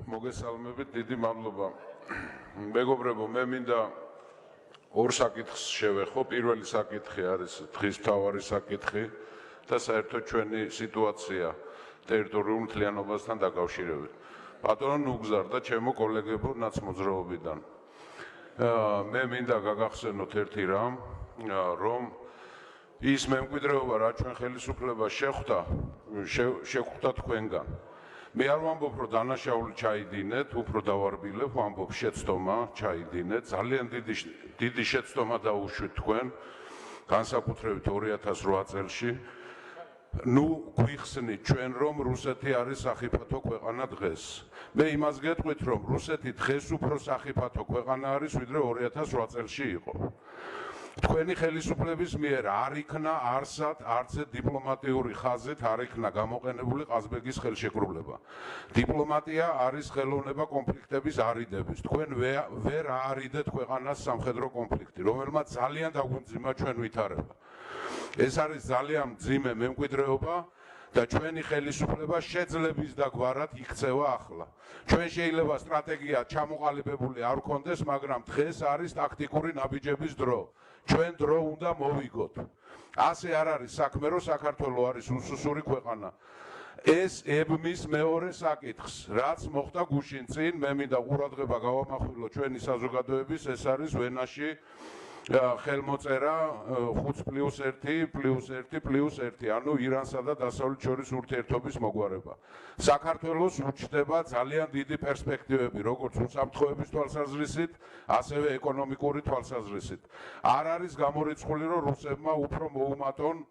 მოგესალმებით, დიდი მადლობა. მეგობრებო, მე მინდა ორ საკითხს შევეხო. პირველი საკითხი არის დღის მთავარი საკითხი და საერთოდ ჩვენი სიტუაცია ტერიტორიულ მთლიანობასთან დაკავშირებით. ბატონო ნუგზარ და ჩემო კოლეგებო ნაცმოძრაობიდან. მე მინდა გაგახსენოთ ერთი რამ, რომ ის მემკვიდრეობა, რა ჩვენ ხელისუფლებას შეხვდა თქვენგან. მე არ ვამბობ, რომ დანაშაული ჩაიდინეთ, უფრო დავარბილებ, ვამბობ შეცდომა ჩაიდინეთ, ძალიან დიდი შეცდომა დაუშვით თქვენ, განსაკუთრებით 2008 წელში. ნუ გვიხსნით ჩვენ, რომ რუსეთი არის სახიფათო ქვეყანა დღეს. მე იმას გეტყვით, რომ რუსეთი დღეს უფრო სახიფათო ქვეყანა არის, ვიდრე 2008 წელში იყო. თქვენი ხელისუფლების მიერ არ იქნა არსად არც დიპლომატიური ხაზით არ იქნა გამოყენებული ყაზბეგის ხელშეკრულება. დიპლომატია არის ხელოვნება კონფლიქტების არიდების. თქვენ ვერ აარიდეთ ქვეყანას სამხედრო კონფლიქტი, რომელმაც ძალიან დაგვიმძიმა ჩვენ ვითარება. ეს არის ძალიან მძიმე მემკვიდრეობა და ჩვენი ხელისუფლება შეძლების და გვარად იქცევა ახლა. ჩვენ შეიძლება სტრატეგია ჩამოყალიბებული არ გქონდეს, მაგრამ დღეს არის ტაქტიკური ნაბიჯების დრო. ჩვენ დრო უნდა მოვიგოთ. ასე არ არის საქმე, რომ საქართველო არის უსუსური ქვეყანა. ეს ებმის მეორე საკითხს, რაც მოხდა გუშინ წინ, მე მინდა ყურადღება გავამახვილო ჩვენი საზოგადოების, ეს არის ვენაში ხელმოწერა 5+1+1+1, ანუ ირანსა და დასავლეთ შორის ურთიერთობის მოგვარება. საქართველოს უჩნდება ძალიან დიდი პერსპექტივები, როგორც უსაფრთხოების თვალსაზრისით, ასევე ეკონომიკური თვალსაზრისით. არ არის გამორიცხული, რომ რუსებმა უფრო მოუმატონ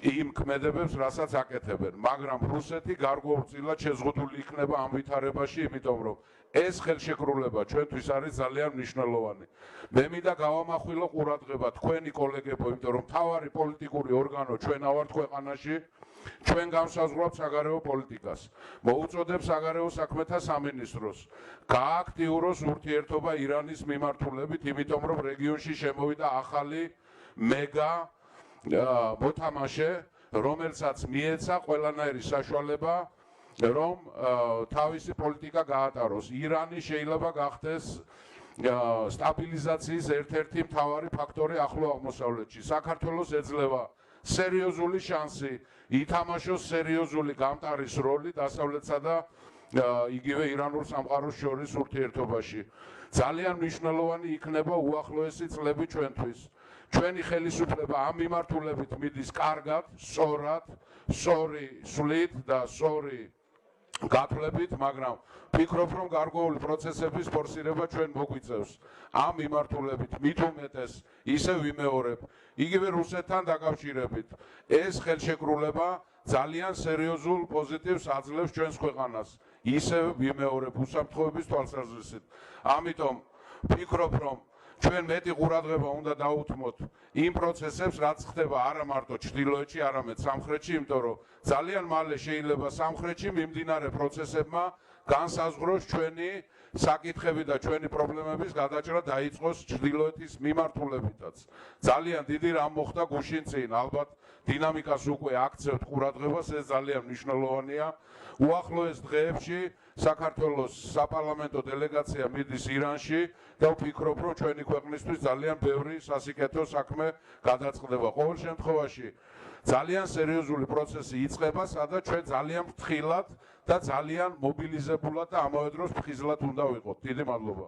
იმ ქმედებებს, რასაც აკეთებენ, მაგრამ რუსეთი გარკვეულწილად შეზღუდული იქნება ამ ვითარებაში, იმიტომ რომ ეს ხელშეკრულება ჩვენთვის არის ძალიან მნიშვნელოვანი. მე მინდა გავამახვილო ყურადღება თქვენი კოლეგებო, იმიტომ რომ მთავარი პოლიტიკური ორგანო ჩვენ ავართ ქვეყანაში, ჩვენ განსაზღვრავთ საგარეო პოლიტიკას. მოუწოდებ საგარეო საქმეთა სამინისტროს გააქტიუროს ურთიერთობა ირანის მიმართულებით, იმიტომ რომ რეგიონში შემოვიდა ახალი მეგა მოთამაშე, რომელსაც მიეცა ყველანაირი საშუალება, რომ თავისი პოლიტიკა გაატაროს. ირანი შეიძლება გახდეს სტაბილიზაციის ერთ-ერთი მთავარი ფაქტორი ახლო აღმოსავლეთში. საქართველოს ეძლევა სერიოზული შანსი ითამაშოს სერიოზული გამტარის როლი დასავლეთსა და იგივე ირანულ სამყაროს შორის ურთიერთობაში. ძალიან მნიშვნელოვანი იქნება უახლოესი წლები ჩვენთვის. ჩვენი ხელისუფლება ამ მიმართულებით მიდის კარგად, სწორად, სწორი სვლით და სწორი გათვლებით, მაგრამ ვფიქრობ, რომ გარკვეული პროცესების ფორსირება ჩვენ მოგვიწევს. ამ მიმართულებით მით უმეტეს ისე ვიმეორებ, იგივე რუსეთთან დაკავშირებით. ეს ხელშეკრულება ძალიან სერიოზულ პოზიტივს აძლევს ჩვენს ქვეყანას. ისე ვიმეორებ უსაფრთხოების თვალსაზრისით. ამიტომ ვფიქრობ, რომ ჩვენ მეტი ყურადღება უნდა დაუთმოთ იმ პროცესებს, რაც ხდება არა მარტო ჩრდილოეთში, არამედ სამხრეთში, იმიტომ რომ ძალიან მალე შეიძლება სამხრეთში მიმდინარე პროცესებმა განსაზღვროს ჩვენი საკითხები და ჩვენი პრობლემების გადაჭრა დაიწყოს ჩრდილოეთის მიმართულებითაც. ძალიან დიდი რამ მოხდა გუშინ წინ, ალბათ დინამიკას უკვე აქცევთ ყურადღებას, ეს ძალიან მნიშვნელოვანია. უახლოეს დღეებში საქართველოს საპარლამენტო დელეგაცია მიდის ირანში და ვფიქრობ, რომ ჩვენი ქვეყნისთვის ძალიან ბევრი სასიკეთო საქმე გადაწყდება. ყოველ შემთხვევაში ძალიან სერიოზული პროცესი იწყება, სადაც ჩვენ ძალიან ფრთხილად და ძალიან მობილიზებულად და ამავე დროს ფხიზლად უნდა ვიყოთ. დიდი მადლობა.